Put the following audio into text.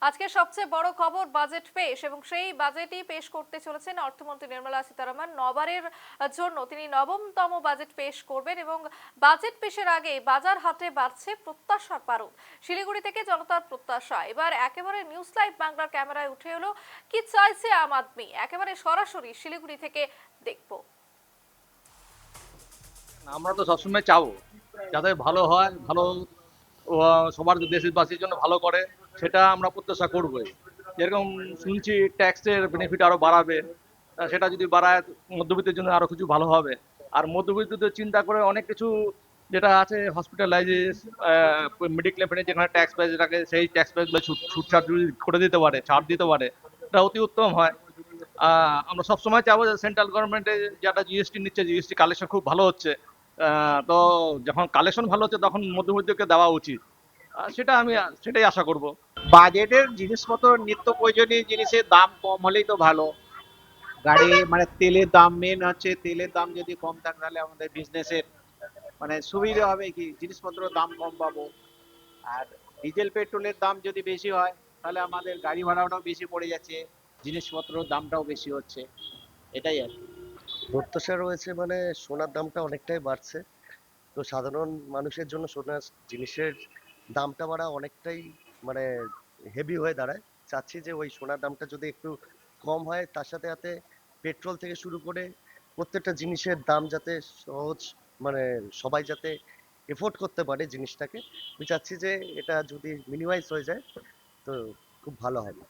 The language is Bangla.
আজকে সবচেয়ে বড় খবর বাজেট পেশ এবং সেই বাজেটই পেশ করতে চলেছেন অর্থমন্ত্রী নির্মলা সীতারামন। নবারের জন্য তিনি নবমতম বাজেট পেশ করবেন এবং বাজেট পেশের আগে বাজার হাটে বাড়ছে প্রত্যাশার পারদ। শিলিগুড়ি থেকে জনতার প্রত্যাশা। এবার একেবারে নিউজ লাইভ বাংলার ক্যামেরায় উঠে এলো কি চাইছে আম আদমি। একেবারে সরাসরি শিলিগুড়ি থেকে দেখবো। আমরা তো সবসময় চাবো যাতে ভালো হয়, ভালো সবার দেশবাসীর জন্য ভালো করে, সেটা আমরা প্রত্যাশা করবোই। যেরকম শুনছি ট্যাক্সের বেনিফিট আরো বাড়াবে, সেটা যদি বাড়ায় মধ্যবিত্তের জন্য আরো কিছু ভালো হবে। আর মধ্যবিত্তদের চিন্তা করে অনেক কিছু যেটা আছে হসপিটালাইজিস, মেডিক্লেম যেখানে ট্যাক্স প্রাইস থাকে সেই ট্যাক্স প্রাইসগুলো ছুটছাট যদি করে দিতে পারে, ছাড় দিতে পারে, এটা অতি উত্তম হয়। আমরা সবসময় চাবো যে সেন্ট্রাল গভর্নমেন্টে যেটা জিএসটি নিচ্ছে, জিএসটি কালেকশন খুব ভালো হচ্ছে। তো যখন কালেকশন ভালো হচ্ছে তখন মধ্যবিত্তকে দেওয়া উচিত। সেটাই আশা করব। বাজেটের জিনিসপত্র নিত্য প্রয়োজনীয় জিনিসের দাম কম হলেই তো ভালো। গাড়ি মানে তেলের দাম, মেন হচ্ছে তেলের দাম যদি কম থাকে তাহলে আমাদের বিজনেসের মানে সুবিধা হবে, কি জিনিসপত্রের দাম কম পাবো। আর ডিজেল পেট্রোলের দাম যদি বেশি হয় তাহলে আমাদের গাড়ি ভাড়াটাও বেশি পড়ে যাচ্ছে, জিনিসপত্রের দামটাও বেশি হচ্ছে, এটাই আর কি। প্রত্যাশা রয়েছে মানে সোনার দামটা অনেকটাই বাড়ছে। তো সাধারণ মানুষের জন্য সোনার জিনিসের দামটা বাড়া অনেকটাই মানে হেভি হয়ে দাঁড়ায়। চাচ্ছি যে ওই সোনার দামটা যদি একটু কম হয়, তার সাথে সাথে পেট্রোল থেকে শুরু করে প্রত্যেকটা জিনিসের দাম যাতে সহজ মানে সবাই যাতে এফোর্ড করতে পারে জিনিসটাকে। আমি চাচ্ছি যে এটা যদি মিনিমাইজ হয়ে যায় তো খুব ভালো হবে।